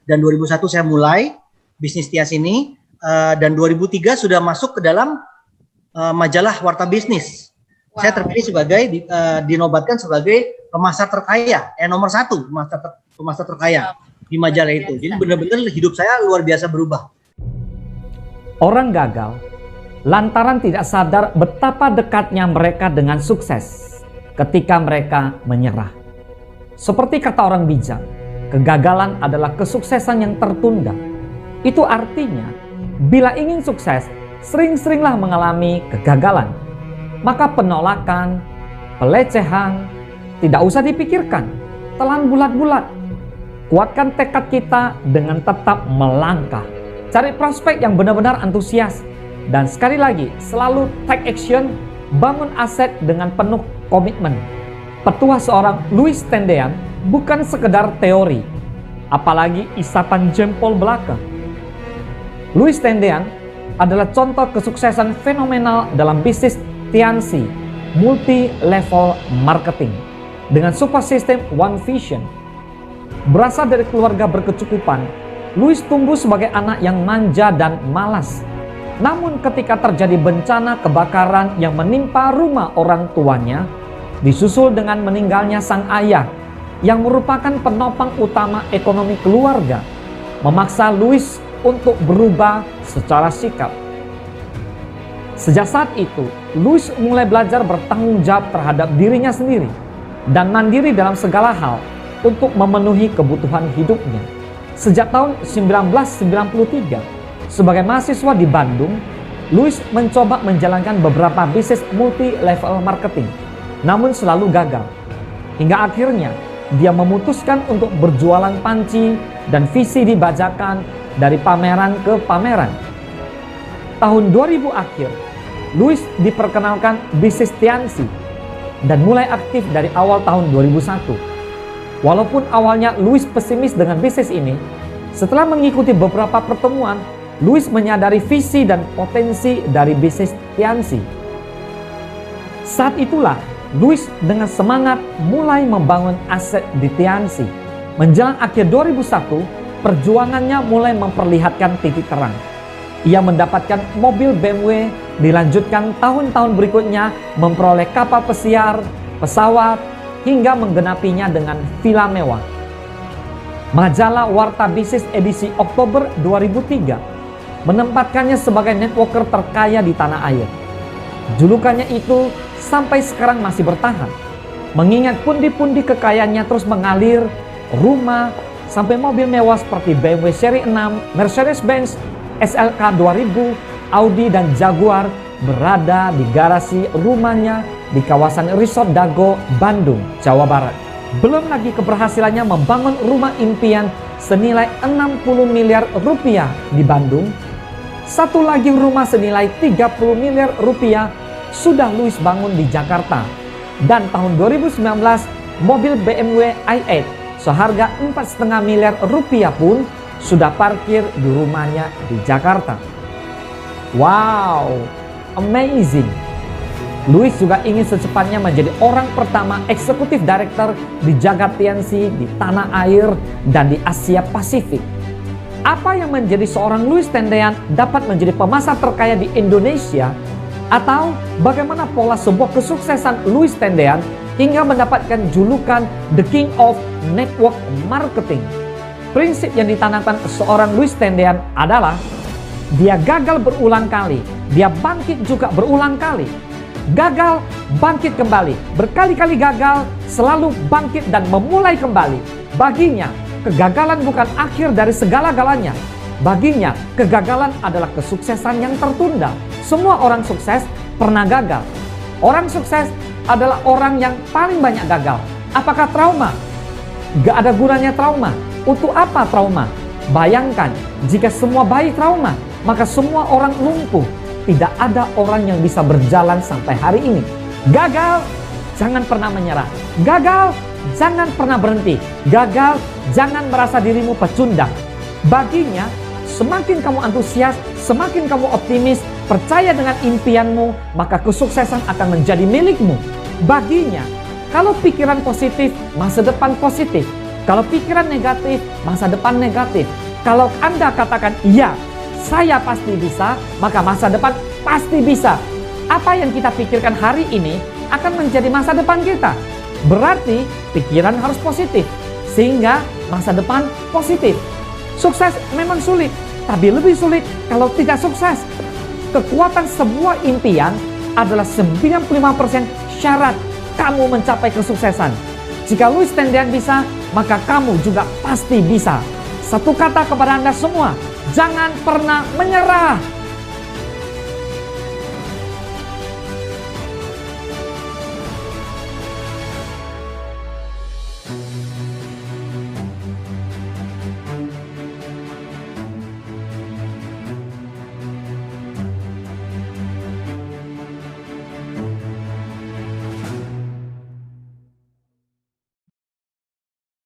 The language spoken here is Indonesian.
dan 2001 saya mulai bisnis Tias ini, dan 2003 sudah masuk ke dalam majalah Warta Bisnis. Wow. Saya terpilih sebagai dinobatkan sebagai pemasar terkaya, nomor 1 pemasar terkaya di majalah itu. Jadi benar-benar hidup saya luar biasa berubah. Orang gagal lantaran tidak sadar betapa dekatnya mereka dengan sukses ketika mereka menyerah. Seperti kata orang bijak, kegagalan adalah kesuksesan yang tertunda. Itu artinya, bila ingin sukses, sering-seringlah mengalami kegagalan. Maka penolakan, pelecehan, tidak usah dipikirkan, telan bulat-bulat. Kuatkan tekad kita dengan tetap melangkah. Cari prospek yang benar-benar antusias. Dan sekali lagi, selalu take action, bangun aset dengan penuh komitmen. Petuah seorang Louis Tendean bukan sekedar teori, apalagi isapan jempol belaka. Louis Tendean adalah contoh kesuksesan fenomenal dalam bisnis Tianxi, multi-level marketing, dengan support system One Vision. Berasal dari keluarga berkecukupan, Louis tumbuh sebagai anak yang manja dan malas. Namun ketika terjadi bencana kebakaran yang menimpa rumah orang tuanya, disusul dengan meninggalnya sang ayah yang merupakan penopang utama ekonomi keluarga, memaksa Louis untuk berubah secara sikap. Sejak saat itu, Louis mulai belajar bertanggung jawab terhadap dirinya sendiri dan mandiri dalam segala hal untuk memenuhi kebutuhan hidupnya. Sejak tahun 1993, sebagai mahasiswa di Bandung, Louis mencoba menjalankan beberapa bisnis multi-level marketing, namun selalu gagal. Hingga akhirnya, dia memutuskan untuk berjualan panci dan visi dibajakan dari pameran ke pameran. Tahun 2000 akhir, Louis diperkenalkan bisnis Tianxi dan mulai aktif dari awal tahun 2001. Walaupun awalnya Louis pesimis dengan bisnis ini, setelah mengikuti beberapa pertemuan, Louis menyadari visi dan potensi dari bisnis Tianxi. Saat itulah Louis dengan semangat mulai membangun aset di Tianxi. Menjelang akhir 2001, perjuangannya mulai memperlihatkan titik terang. Ia mendapatkan mobil BMW, dilanjutkan tahun-tahun berikutnya memperoleh kapal pesiar, pesawat, hingga menggenapinya dengan villa mewah. Majalah Warta Bisnis edisi Oktober 2003 menempatkannya sebagai networker terkaya di tanah air. Julukannya itu sampai sekarang masih bertahan, mengingat pundi-pundi kekayaannya terus mengalir, rumah sampai mobil mewah seperti BMW seri 6, Mercedes-Benz SLK 2000, Audi dan Jaguar berada di garasi rumahnya di kawasan Resort Dago, Bandung, Jawa Barat. Belum lagi keberhasilannya membangun rumah impian senilai 60 miliar rupiah di Bandung. Satu lagi rumah senilai 30 miliar rupiah sudah Louis bangun di Jakarta. Dan tahun 2019, mobil BMW i8 seharga 4,5 miliar rupiah pun sudah parkir di rumahnya di Jakarta. Wow, amazing. Louis juga ingin secepatnya menjadi orang pertama eksekutif director di jagat Tianxi di tanah air dan di Asia Pasifik. Apa yang menjadi seorang Louis Tendean dapat menjadi pemasar terkaya di Indonesia? Atau bagaimana pola sebuah kesuksesan Louis Tendean hingga mendapatkan julukan The King of Network Marketing? Prinsip yang ditanamkan seorang Louis Tendean adalah dia gagal berulang kali, dia bangkit juga berulang kali. Gagal, bangkit kembali, berkali-kali gagal, selalu bangkit dan memulai kembali. Baginya, kegagalan bukan akhir dari segala-galanya. Baginya, kegagalan adalah kesuksesan yang tertunda. Semua orang sukses pernah gagal. Orang sukses adalah orang yang paling banyak gagal. Apakah trauma? Gak ada gunanya trauma. Untuk apa trauma? Bayangkan, jika semua bayi trauma, maka semua orang lumpuh. Tidak ada orang yang bisa berjalan sampai hari ini. Gagal, jangan pernah menyerah. Gagal, jangan pernah berhenti. Gagal, jangan merasa dirimu pecundang. Baginya, semakin kamu antusias, semakin kamu optimis, percaya dengan impianmu, maka kesuksesan akan menjadi milikmu. Baginya, kalau pikiran positif, masa depan positif. Kalau pikiran negatif, masa depan negatif. Kalau Anda katakan, iya, saya pasti bisa, maka masa depan pasti bisa. Apa yang kita pikirkan hari ini akan menjadi masa depan kita. Berarti pikiran harus positif, sehingga masa depan positif. Sukses memang sulit, tapi lebih sulit kalau tidak sukses. Kekuatan sebuah impian adalah 95% syarat kamu mencapai kesuksesan. Jika Louis Tendian bisa, maka kamu juga pasti bisa. Satu kata kepada Anda semua, jangan pernah menyerah.